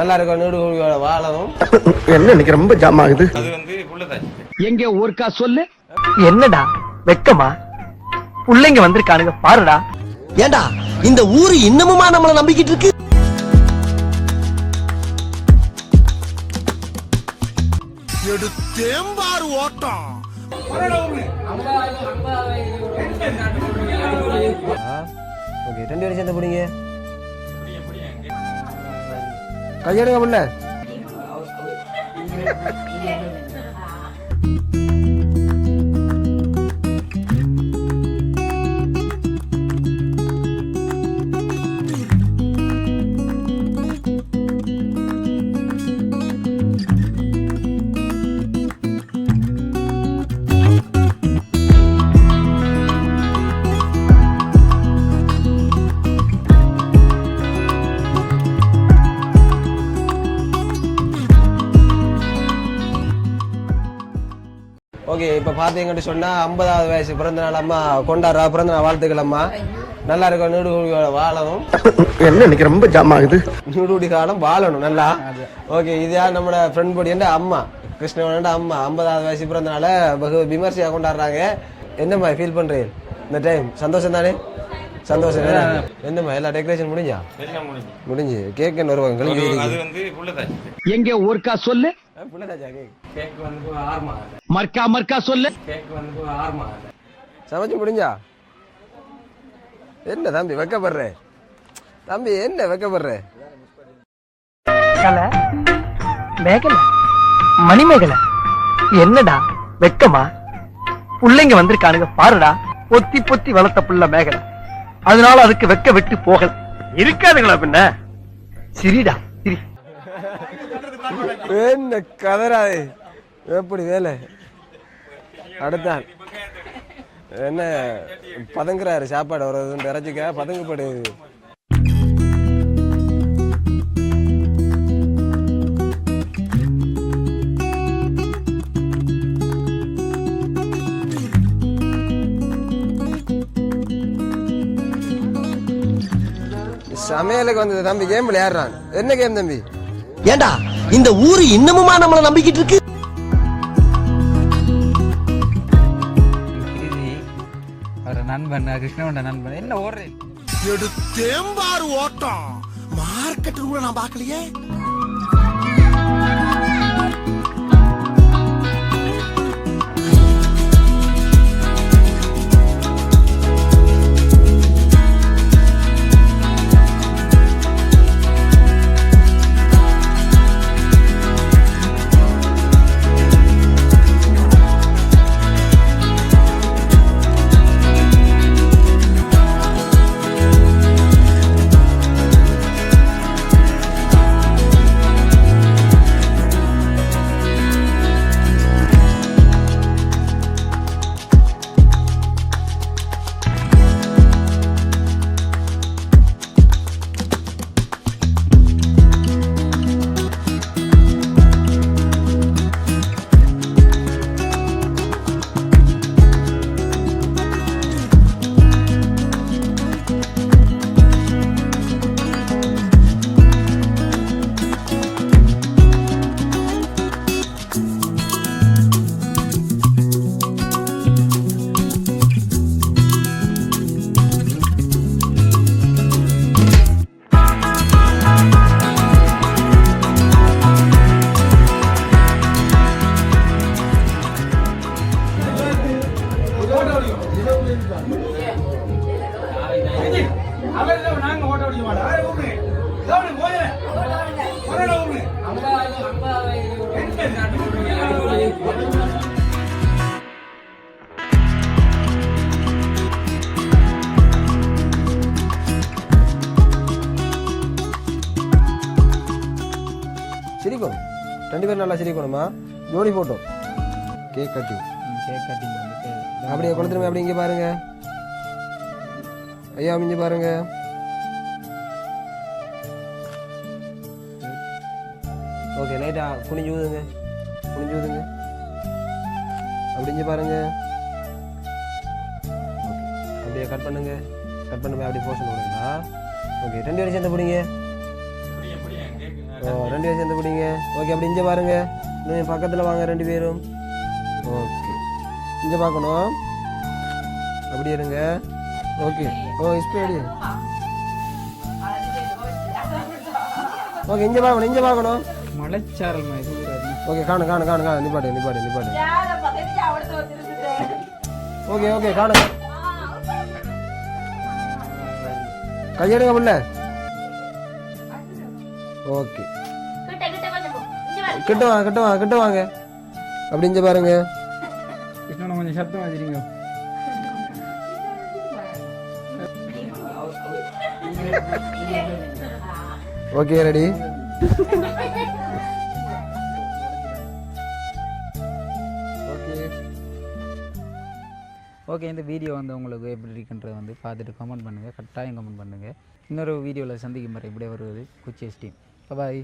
நல்லா இருக்கும், நீடு வாழவும். என்ன இன்னைக்கு ரொம்ப ஜாம் ஆகுது. அது வந்து புள்ளதாச்சி. எங்க ஊர்க்கா சொல்லு. என்னடா வெக்கமா? புள்ளைங்க வந்திருக்கானுங்க பாருடா. ஏண்டா இந்த ஊரு இன்னமுமா நம்மள நம்பிக்கிட்டு இருக்கு? எடுத்தேம்பாரு ஓட்டம். ஓகே, 2 பேரும் சேர்ந்து போடுங்க. கையெடுங்க முன்ன. ஓகே, இப்போ பார்த்தீங்கன்னு சொன்னால் 50வது வயசு பிறந்தநாள் அம்மா கொண்டாடுறா. பிறந்தநாள் வாழ்த்துக்கள் அம்மா. நல்லா இருக்கும், நீடு வாழணும். என்ன இன்னைக்கு ரொம்ப ஜாம் ஆகுது. நீடுடி காலம் வாழணும் நல்லா. ஓகே, இதா நம்மளோட ஃப்ரெண்ட் பொடியண்ட அம்மா கிருஷ்ணவனோட அம்மா 50வது வயசு பிறந்தனால வெகு விமர்சையாக கொண்டாடுறாங்க. என்னம்மா ஃபீல் பண்ணுறீங்க இந்த டைம்? சந்தோஷம் தானே? சந்தோஷம். என்னம்மா எல்லா டெக்கரேஷன் முடிஞ்சா? முடிஞ்சு கேக் என்ன வருவாங்க? அது வந்து புள்ளதாச்சி. எங்க ஊர்க்கா சொல்லு. புள்ளதாச்சா கேக்? கேக் வந்து 6 மாதம். மர்க்கா மர்க்கா சொல்லு. கேக் வந்து 6 மாதம். சமைச்சு முடிஞ்சா? என்ன தம்பி வைக்கப்படுற? தம்பி என்ன வைக்கப்படுற? கலை மேகலை மணிமேகலை என்னடா வெக்கமா? புள்ளைங்க வந்திருக்கானுங்க பாருடா. பொத்தி பொத்தி வளர்த்த புள்ள மேகலை, அதனால அதுக்கு வெக்க விட்டு போகல. இருக்காதுங்களா பின்ன? சிரிடா சிரி. என்ன கதராது எப்படி வேலை? அடுத்தான் என்ன பதங்குறாரு சாப்பாடு ஒரு இறச்சிக்க பதங்குப்படுது. சமையலுக்கு வந்தது தம்பி. கேம் விளையாடுறான். என்ன கேம் தம்பி? ஏண்டா இந்த ஊரு இன்னமுமா நம்மள நம்பிக்கிட்டு இருக்கு? நண்பன் கிருஷ்ணவண்ட நண்பன் என்ன ஓடுறேன்? எடுத்தேம்பாரு ஓட்டம். மார்க்கெட் கூட நான் பார்க்கலையே. சிரிக்கும் 2 பேரும் நல்லா சிரிக்கணுமா? ஜோடி போட்டோம். கேக் கட்டிங் அப்படியே கொடுத்துருங்க. அப்படி இங்கே பாருங்க ஐயா, இங்கே பாருங்க. ஓகே, லைட்டா குனிஞ்சு ஊதுங்க, குனிஞ்சு ஊதுங்க. அப்படி இங்கே பாருங்க. ஓகே, அப்படியே கட் பண்ணுங்க, கட் பண்ணுங்க. அப்படியே போர்ஷன் விடுங்களா? ஓகே, 2 பேரும் சேர்ந்து பிடிங்க. ஓ 2 பேரும் சேர்ந்து பிடிங்க. ஓகே அப்படி இங்கே பாருங்க. இன்னும் பக்கத்தில் வாங்க 2 பேரும். ஓகே இங்கே பார்க்கணும். அப்படி இருங்க. ஓகே ஓ ஸ்பீடு. ஓகே இங்கே பார்க்கணும். மலைச்சாரல் மாதிரி ஓகே காணு நிப்பாட்டு. ஓகே காணு. கையெடுங்க புள்ள. ஓகே கிட்ட வாங்க. அப்படி இங்கே பாருங்க. கிருஷ்ணா கொஞ்சம் சத்தம் வச்சிருங்க. Okay ready. ஓகே இந்த வீடியோ வந்து உங்களுக்கு எப்படி இருக்குன்றதை வந்து பார்த்துட்டு கமெண்ட் பண்ணுங்கள். கட்டாயம் கமெண்ட் பண்ணுங்கள். இன்னொரு வீடியோவில் சந்திக்கும் வரை இப்படியே வருவது குச்சி ஸ்டீம். பாய்.